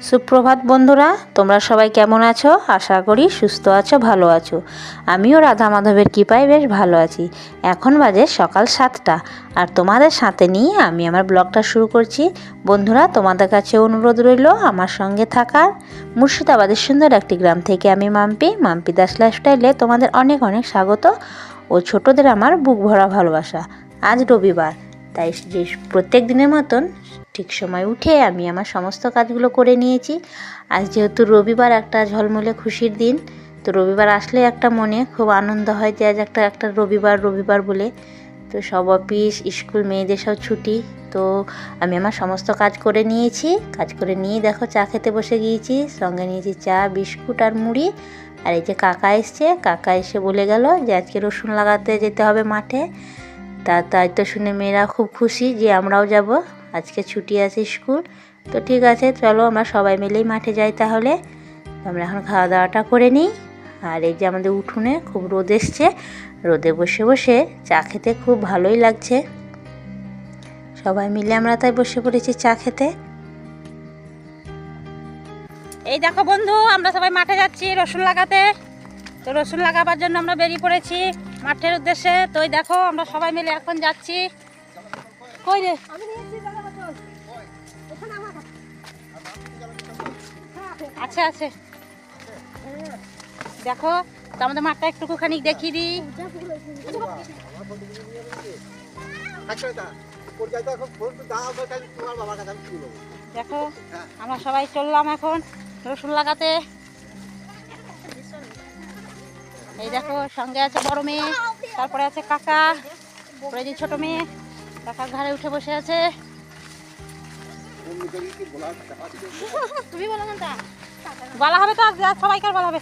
সুপ্রভাত বন্ধুরা, তোমরা সবাই কেমন আছো? আশা করি সুস্থ আছো, ভালো আছো। আমিও রাধা মাধবের কৃপায় বেশ ভালো আছি। এখন বাজে সকাল 7টা, আর তোমাদের সাথে নিয়ে আমি আমার ব্লগটা শুরু করছি। বন্ধুরা, তোমাদের কাছে অনুরোধ রইল আমার সঙ্গে থাকার। মুর্শিদাবাদের সুন্দর একটি গ্রাম থেকে আমি মাম্পি দাস লাইফস্টাইলে তোমাদের অনেক অনেক স্বাগত ও ছোটদের আমার বুক ভরা ভালোবাসা। আজ রবিবার, তাই যে প্রত্যেক দিনের মতন ঠিক সময় উঠে আমি আমার সমস্ত কাজগুলো করে নিয়েছি। আজ যেহেতু রবিবার, একটা ঝলমলে খুশির দিন, তো রবিবার আসলে একটা মনে খুব আনন্দ হয় যে আজ একটা রবিবার বলে। তো সব অফিস স্কুল মেয়েদের সব ছুটি, তো আমি আমার সমস্ত কাজ করে নিয়েছি। কাজ করে নিয়ে দেখো চা খেতে বসে গিয়েছি। সঙ্গে নিয়েছি চা, বিস্কুট আর মুড়ি। আর এই যে কাকা এসছে, কাকা এসে বলে গেল যে আজকে রসুন লাগাতে যেতে হবে মাঠে। তাই তো শুনে মেয়েরা খুব খুশি যে আমরাও যাব, আজকে ছুটি আছে স্কুল। তো ঠিক আছে, চলো আমরা সবাই মিলেই মাঠে যাই তাহলে। আমরা এখন খাওয়া দাওয়াটা করে নিই। আর এই যে আমাদের উঠোনে খুব রোদ এসছে, রোদে বসে বসে চা খেতে খুব ভালোই লাগছে। সবাই মিলে আমরা তাই বসে পড়েছি চা খেতে। এই দেখো বন্ধু, আমরা সবাই মাঠে যাচ্ছি রসুন লাগাতে। তো রসুন লাগাবার জন্য আমরা বেরিয়ে পড়েছি মাঠের উদ্দেশ্যে। তো এই দেখো আমরা সবাই মিলে এখন যাচ্ছি। কই রে? আচ্ছা আছে, দেখো তো আমাদের মাঠটা একটুখানি দেখিয়ে দিই। দেখো আমরা সবাই চললাম এখন রসুন লাগাতে। এই দেখো সঙ্গে আছে বড় মেয়ে, তারপরে আছে কাকা, তারপরে যে ছোট মেয়ে কাকার ঘাড়ে উঠে বসে আছে। তুমি বলো না, বলা হবে তো, সবাইকার বলা হবে।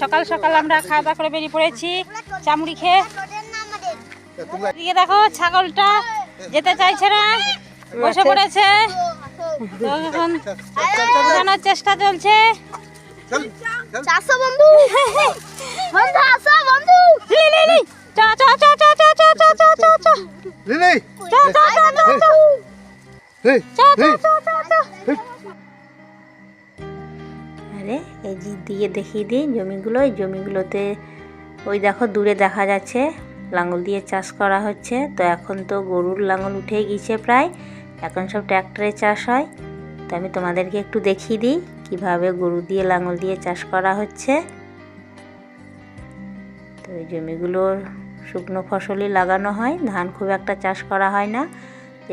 সকাল সকাল আমরা খাওয়া দাওয়া করে বেরিয়ে পড়েছি চামড়ি খেয়ে। এদিকে দেখো ছাগলটা যেতে চাইছে না, বসে পড়েছে। এখন বোঝানোর চেষ্টা চলছে। আরে এই দিকে দেখিয়ে দিই জমিগুলো। এই জমিগুলোতে ওই দেখো দূরে দেখা যাচ্ছে লাঙল দিয়ে চাষ করা হচ্ছে। তো এখন তো গরুর লাঙল উঠে গিয়েছে প্রায়, এখন সব ট্র্যাক্টরে চাষ হয়। তো আমি তোমাদেরকে একটু দেখিয়ে দিই কিভাবে গরু দিয়ে লাঙল দিয়ে চাষ করা হচ্ছে। তো এই জমিগুলোর শুকনো ফসলই লাগানো হয়, ধান খুব একটা চাষ করা হয় না।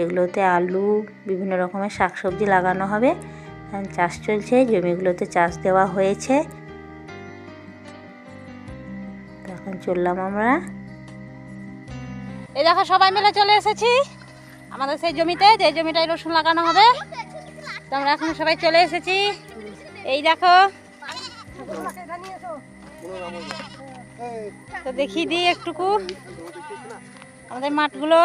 এগুলোতে আলু, বিভিন্ন রকমের শাকসবজি লাগানো হবে। চাষ চলছে, জমিগুলোতে চাষ দেওয়া হয়েছে। এখন চললাম আমরা। এই দেখো সবাই মিলে চলে এসেছি আমাদের সেই জমিতে, যে জমিটায় রসুন লাগানো হবে। তো আমরা এখন সবাই চলে এসেছি। এই দেখো, তো দেখিয়ে দিই একটুকু আমাদের মাঠগুলো।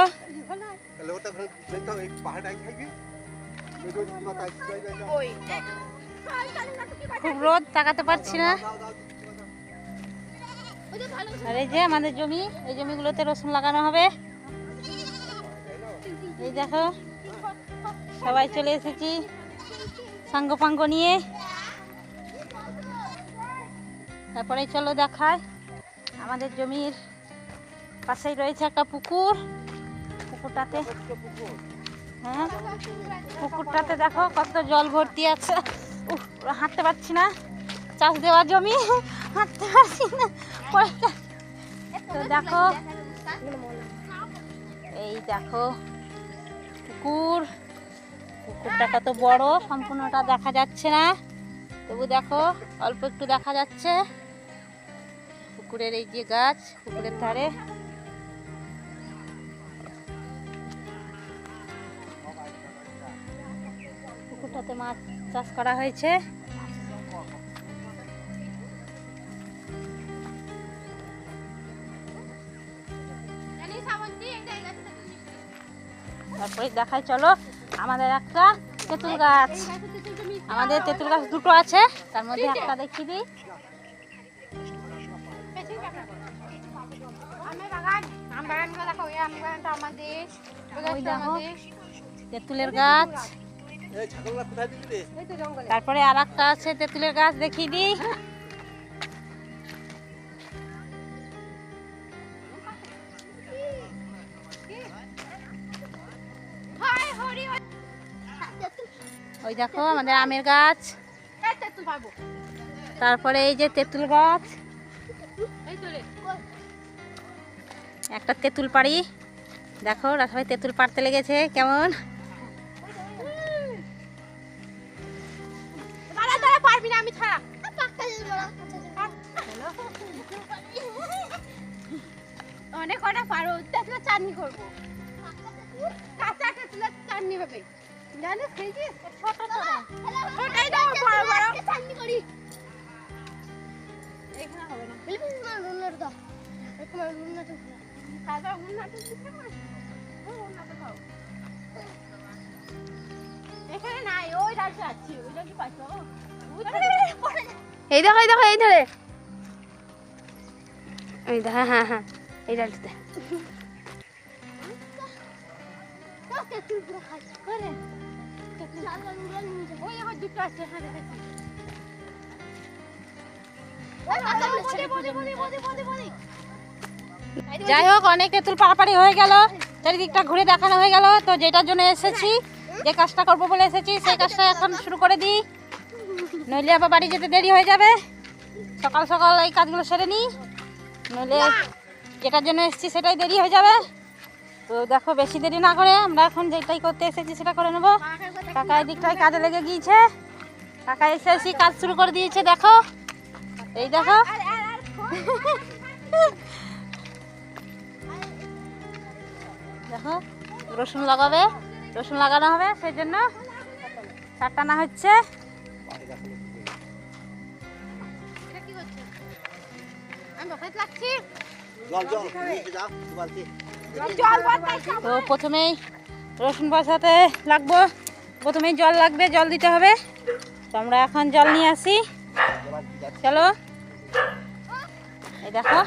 খুব রোদ, তাকাতে পারছি না। আর এই যে আমাদের জমি, এই জমিগুলোতে রসুন লাগানো হবে। এই দেখো সবাই চলে এসেছি সাঙ্গ পাঙ্গ নিয়ে। তারপরে চলো দেখায়, আমাদের জমির পাশেই রয়েছে একটা পুকুর। পুকুরটাতে, হ্যাঁ পুকুরটাতে দেখো কত জল ভর্তি আছে। হাঁটতে পারছি না, চাষ দেওয়া জমি, হাঁটতে পারছি না। তো দেখো, এই দেখো পুকুরটা কত বড়, সম্পূর্ণটা দেখা যাচ্ছে না, তবু দেখো অল্প একটু দেখা যাচ্ছে। পুকুরের এই যে গাছ, পুকুরের ধারে পুকুরটাতে মাছ চাষ করা হয়েছে। তারপরে দেখাই চলো আমাদের একটা তেঁতুল গাছ। আমাদের তেঁতুল গাছ দুটো আছে, তার মধ্যে একটা দেখিয়ে দিই। ওই দেখো তেঁতুলের গাছ। তারপরে আর একটা আছে তেঁতুলের গাছ, দেখিয়ে দিই। ওই দেখো আমাদের আমের গাছ। তারপরে এই যে তেঁতুল গাছ, একটা তেঁতুল পাড়ি। দেখো সবাই তেঁতুল পাড়তে লেগেছে কেমন। অনেক কটা পারো তেঁতুলের চাটনি করবো, কাঁচা তেঁতুলের চাটনি হবে জানিস, খেয়েছিস? ছোট ছোটাই দাও, বড় বড় চাটনি করি। এখানে হবে না, রুনার দাও, এখানে রুনার দাও, কাঁচা রুনার দিতে পারো, রুনার দাও। এখানে নাই, ওই ডালটা আছে, ওইটা কি পাচ্ছো? এই দেখো এই দেখো, এই ধরে এই দেখো, হ্যাঁ হ্যাঁ এই ডালটাতে। যাই হোক, অনেক তেঁতুল পাড়াপাড়ি হয়ে গেল, চারিদিকটা ঘুরে দেখানো হয়ে গেল। তো যেটার জন্য এসেছি, যে কাজটা করবো বলে এসেছি, সেই কাজটা এখন শুরু করে দিই, নইলে আবার বাড়ি যেতে দেরি হয়ে যাবে। সকাল সকাল এই কাজগুলো সেরে নিই, নইলে যেটার জন্য এসেছি সেটাই দেরি হয়ে যাবে। তো দেখো বেশি দেরি না করে আমরা এখন যেটাই করতে এসেছি সেটা করে নেবো। কাকা এই দিকটায় কাজে লেগে গিয়েছে, কাকা এসে কাজ শুরু করে দিয়েছে। দেখো এই দেখো, দেখো রসুন লাগাবে, রসুন লাগানো হবে, সেই জন্য সার টানা হচ্ছে। তো প্রথমেই রসুন বসাতে লাগবো, প্রথমেই জল লাগবে, জল দিতে হবে। তো আমরা এখন জল নিয়ে আসি, চলো। এই দেখো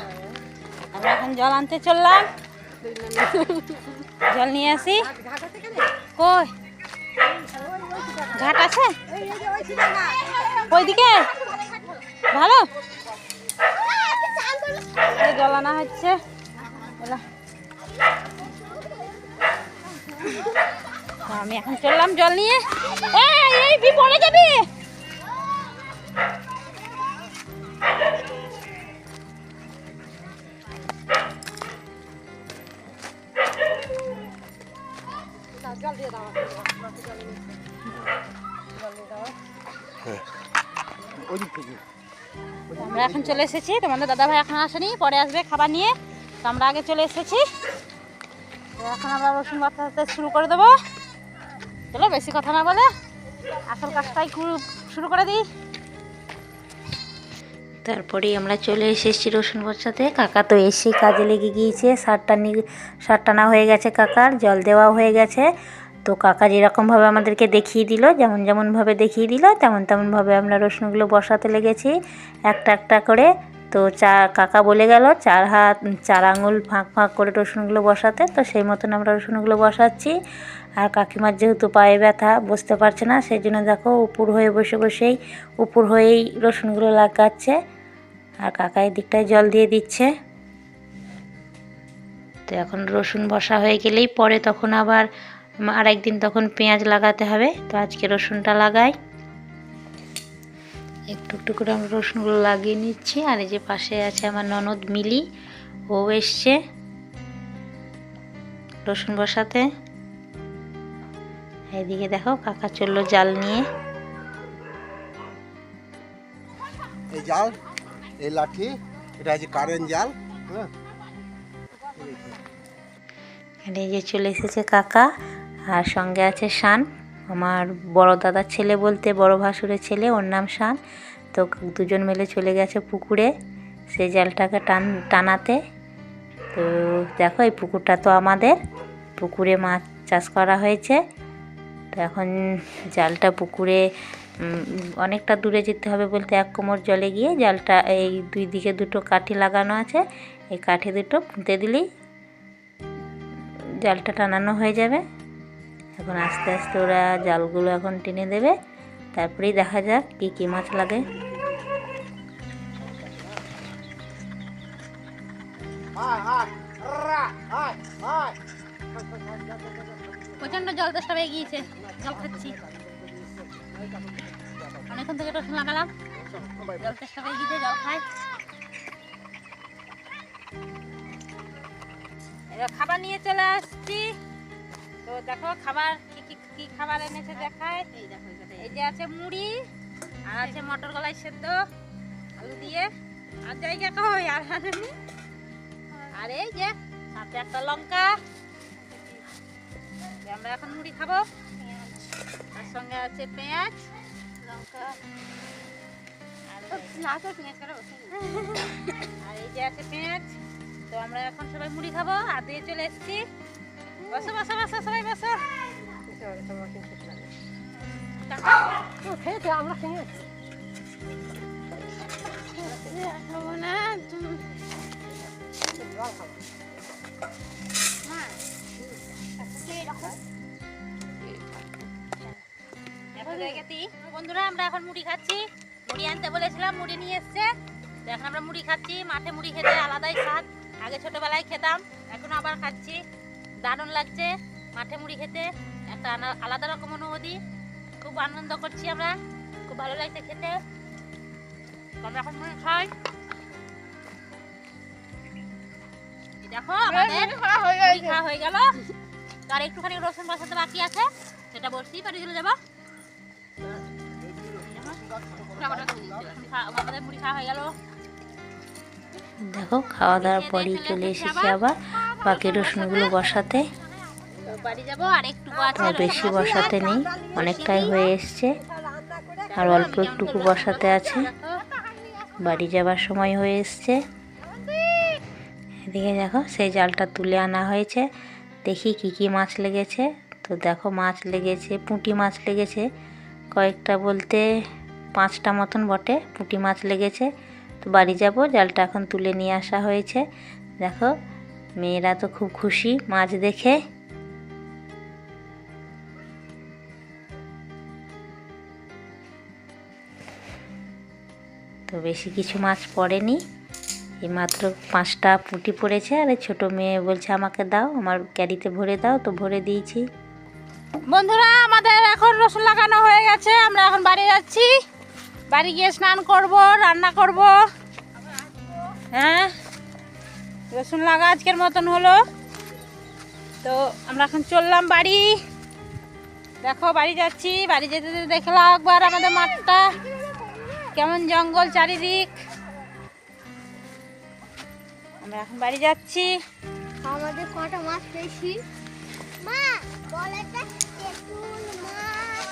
আমরা এখন জল আনতে চললাম, জল নিয়ে আসি। কই ঘাট আছে ওইদিকে, ভালো জল আনা হচ্ছে। আমি এখন চললাম জল নিয়ে। এই পড়ে যাবি। জল দিয়ে দাও, আমরা এখন চলে এসেছি, তোমাদের দাদা ভাই এখন আসেনি, পরে আসবে খাবার নিয়ে। তো আমরা আগে চলে এসেছি, এখন আমরা রসুন বাটাতে শুরু করে দেবো। চলো বেশি কথা না বলে আসল কাজটাই শুরু করে দিই। তারপরেই আমরা চলে এসেছি রসুন বসাতে। কাকা তো এসেই কাজে লেগে গিয়েছে, সার টানা হয়ে গেছে কাকার, জল দেওয়া হয়ে গেছে। তো কাকা যেরকমভাবে আমাদেরকে দেখিয়ে দিল, যেমনভাবে দেখিয়ে দিল তেমনভাবে আমরা রসুনগুলো বসাতে লেগেছি একটা একটা করে। তো কাকা বলে গেল 4 আঙুল ফাঁক ফাঁক করে রসুনগুলো বসাতে। তো সেই মতন আমরা রসুনগুলো বসাচ্ছি। আর কাকিমার যেহেতু পায়ে ব্যথা, বসতে পারছে না, সেই জন্য দেখো উপর হয়ে উপর হয়েই রসুনগুলো লাগাচ্ছে। আর কাকা এই দিকটায় জল দিয়ে দিচ্ছে। তো এখন রসুন বসা হয়ে গেলেই পরে তখন আবার আরেকদিন তখন পেঁয়াজ লাগাতে হবে। তো আজকে রসুনটা লাগাই, একটু একটু করে আমরা রসুনগুলো লাগিয়ে নিচ্ছি। আর এই যে পাশে আছে আমার ননদ মিলি, ও এসছে রসুন বসাতে। এইদিকে দেখো কাকা চললো জাল নিয়ে। এই জাল, এই লাঠি, এটা হচ্ছে কারেন্ট জাল। এই যে চলে এসেছে কাকা, আর সঙ্গে আছে শান, আমার বড় দাদার ছেলে বলতে বড় ভাসুরের ছেলে, ওর নাম শান। তো দুজন মিলে চলে গেছে পুকুরে সেই জালটাকে টানাতে। তো দেখো এই পুকুরটা তো আমাদের, পুকুরে মাছ চাষ করা হয়েছে। তো এখন জালটা পুকুরে অনেকটা দূরে যেতে হবে, বলতে 1 কোমর জলে গিয়ে জালটা, এই 2 দিকে 2টো কাঠি লাগানো আছে, এই কাঠি 2টো পুঁতে দিলেই জালটা টানানো হয়ে যাবে। এখন আস্তে আস্তে ওরা জালগুলো এখন টেনে দেবে, তারপরেই দেখা যাক কী কী মাছ লাগে। প্রচন্ড জল তেষ্টা পেয়ে গিয়েছে, জল খাচ্ছি। অনেকক্ষণ থেকে রসুন লাগালাম, জল তেষ্টা পেয়ে গিয়েছে, জল খাই। এবার খাবার নিয়ে চলে আসছি। তো দেখো খাবার কি খাবার এনেছে দেখায়। এই যে আছে মুড়ি, আর আছে মটর কলাই সেদ্ধ আলু দিয়ে, আর জায়গা কই আর আনেনি। আর এই যে সাথে একটা লঙ্কা। আমরা এখন মুড়ি খাবো, তার সঙ্গে আছে পেঁয়াজ লঙ্কা আর এই যে আছে পেঁয়াজ। তো আমরা এখন সবাই মুড়ি খাবো আর দিয়ে চলে এসেছি। বসো বসো বসো সবাই বসো। আমরা বন্ধুরা আমরা এখন মুড়ি খাচ্ছি। মুড়ি আনতে বলেছিলাম, মুড়ি নিয়ে এসছে। তো এখন আমরা মুড়ি খাচ্ছি। মাঠে মুড়ি খেতে আলাদাই স্বাদ, আগে ছোটবেলায় খেতাম, এখন আবার খাচ্ছি। দারুণ লাগছে মাঠে মুড়ি খেতে, একটা আলাদা রকম অনুভূতি। খুব আনন্দ করছি আমরা, খুব ভালো লাগছে খেতে। আমরা এখন মুড়ি খাই। দেখো আমাদের মুড়ি খাওয়া হয়ে গেল, আর একটুখানি রসুন বসাতে বাকি আছে, সেটা বসতেই পারি চলে যাবো। আমাদের মুড়ি খাওয়া হয়ে গেল। দেখো খাওয়া দাওয়ার পরেই চলে এসেছি আবার বাকি রসুনগুলো বসাতে। বাড়ি যাবো, আর একটু আর বেশি বসাতে নেই, অনেকটাই হয়ে এসছে, আর অল্প একটুকু বসাতে আছে। বাড়ি যাবার সময় হয়ে এসছে। এদিকে দেখো সেই জালটা তুলে আনা হয়েছে, দেখি কি কি মাছ লেগেছে। তো দেখো মাছ লেগেছে, পুঁটি মাছ লেগেছে কয়েকটা, বলতে 5টা মতন বটে পুঁটি মাছ লেগেছে। তো বাড়ি যাব, জালটা এখন তুলে নিয়ে আসা হয়েছে। দেখো মেয়েরা তো খুব খুশি মাছ দেখে। তো বেশি কিছু মাছ পড়েনি, এই মাত্র 5টা পুঁটি পড়েছে। আর ছোট মেয়ে বলছে আমাকে দাও, আমার ক্যারিতে ভরে দাও, তো ভরে দিয়েছি। বন্ধুরা আমাদের এখন রসুন লাগানো হয়ে গেছে, আমরা এখন বাড়ি যাচ্ছি। বাড়ি গিয়ে স্নান করব, রান্না করব। হ্যাঁ রসুন লাগা আজকের মতন হলো। তো আমরা এখন চললাম বাড়ি। দেখো বাড়ি যাচ্ছি, বাড়ি যেতে যেতে দেখলাম একবার আমাদের মাঠটা কেমন জঙ্গল চারিদিক। আমরা এখন বাড়ি যাচ্ছি। আমাদের কটা মাছ পেয়েছি মা, বল একটা তেঁতুল মাছ।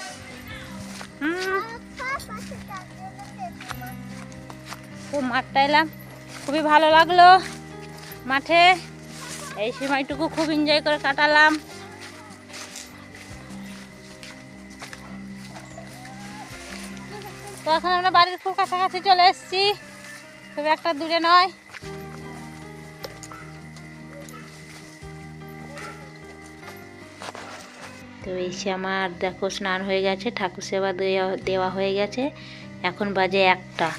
খুব মাঠটা এলাম, খুবই ভালো লাগলো মাঠে। এই সময়টুকু খুব এনজয় করে কাটালাম। তো এখন আমরা বাড়ির খুব কাছাকাছি চলে এসেছি, খুব একটা দূরে নয়। তো এসে আমার দেখো স্নান হয়ে গেছে, ঠাকুর সেবা দেওয়া হয়ে গেছে। এখন বাজে 1টা।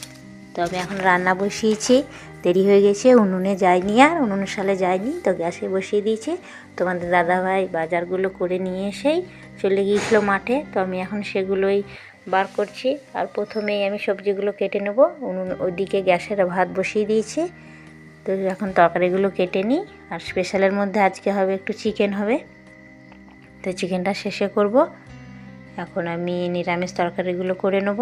তো আমি এখন রান্না বসিয়েছি, দেরি হয়ে গেছে, উনুনে যাইনি, আর উনুনের সালে যাইনি, তো গ্যাসে বসিয়ে দিয়েছি। তোমাদের দাদাভাই বাজারগুলো করে নিয়ে এসেই চলে গিয়েছিল মাঠে। তো আমি এখন সেগুলোই বার করছি। আর প্রথমেই আমি সবজিগুলো কেটে নেব, ওইদিকে গ্যাসের ভাত বসিয়ে দিয়েছি। তো এখন তরকারিগুলো কেটে নিই। আর স্পেশালের মধ্যে আজকে হবে একটু চিকেন হবে, তো চিকেনটা শেষে করব। এখন আমি নিরামিষ তরকারিগুলো করে নেব।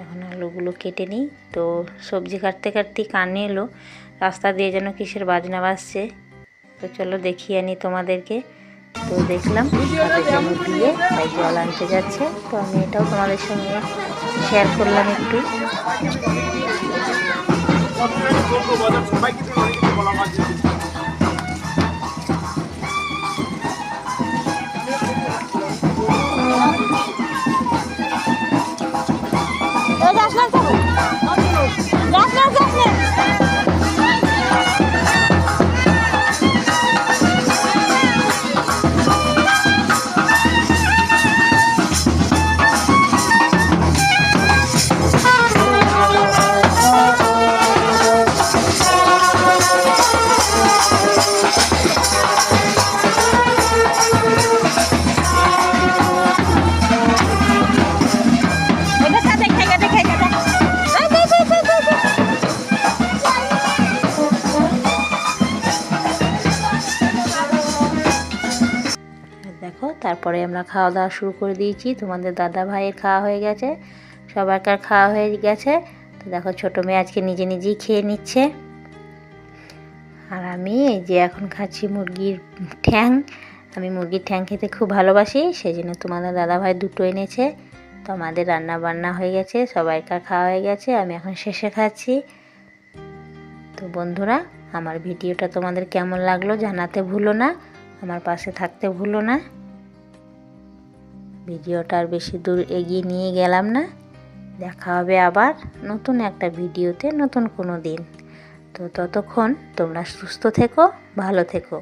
এখন আলুগুলো কেটে নিই। তো সবজি কাটতে কাটতে কানে এলো, রাস্তা দিয়ে যেন কিসের বাজনা বাজছে। তো চলো দেখিয়ে আনি তোমাদেরকে। তো দেখলাম জন্য দিয়ে তাই জল আনতে যাচ্ছে। তো আমি এটাও তোমাদের সঙ্গে শেয়ার করলাম একটু। সবাইকে দিয়ে অনেক কিছু বলা হয়। দেখো তারপরে আমরা খাওয়া দাওয়া শুরু করে দিয়েছি। তোমাদের দাদা ভাইয়ের খাওয়া হয়ে গেছে, সবাইকার খাওয়া হয়ে গেছে। তো দেখো ছোটো মেয়ে আজকে নিজে নিজেই খেয়ে নিচ্ছে। আর আমি এই যে এখন খাচ্ছি মুরগির ঠ্যাং। আমি মুরগির ঠ্যাং খেতে খুব ভালোবাসি, সেই জন্য তোমাদের দাদা ভাই দুটো এনেছে। তো আমাদের রান্না বান্না হয়ে গেছে, সবাইকার খাওয়া হয়ে গেছে, আমি এখন শেষে খাচ্ছি। তো বন্ধুরা, আমার ভিডিওটা তোমাদের কেমন লাগলো জানাতে ভুলো না, আমার পাশে থাকতে ভুলো না। ভিডিওটা আর বেশি দূর এগিয়ে নিয়ে গেলাম না। দেখা হবে আবার নতুন একটা ভিডিওতে নতুন কোনো দিন। তো ততক্ষণ তোমরা সুস্থ থেকো, ভালো থেকো।